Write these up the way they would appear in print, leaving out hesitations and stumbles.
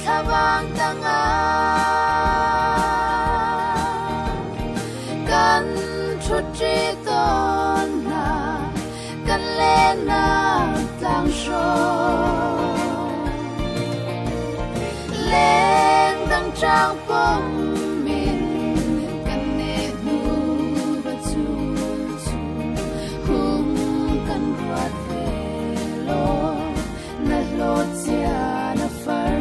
Thabang tanga kan chuchi ton na kan le na tang sho lên dang trang pom min kan ne nu ba chu chu hum kan rat ve lo na lo chia na far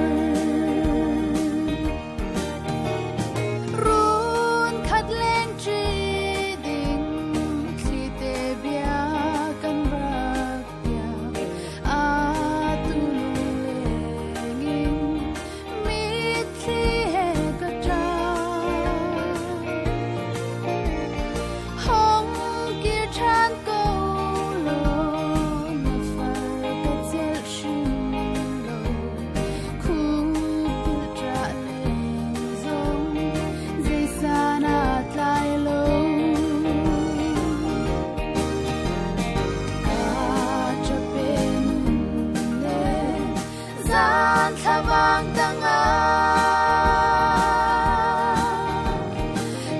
Thabang tanga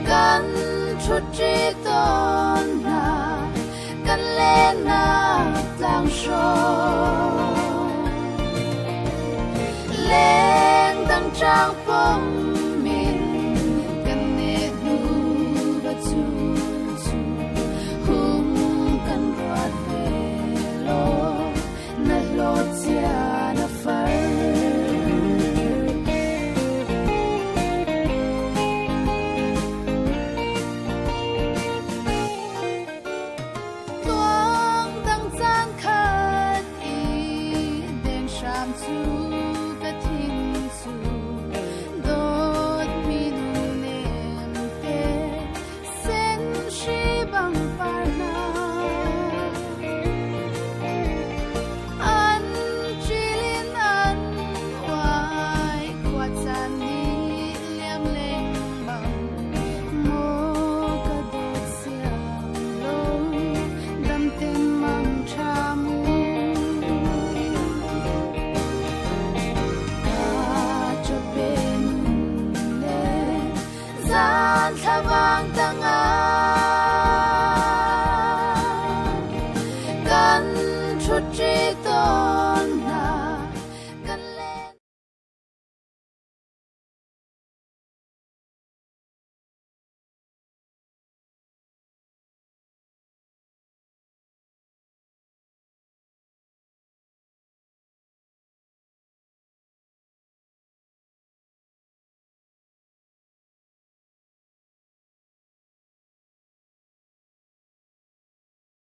kan chuchi ton na kan le na tang sho lên dang trang pom min kan ne nu ba chu chu hum kan rat ve lo na lo chia na far Thabang tanga kan chuchi ton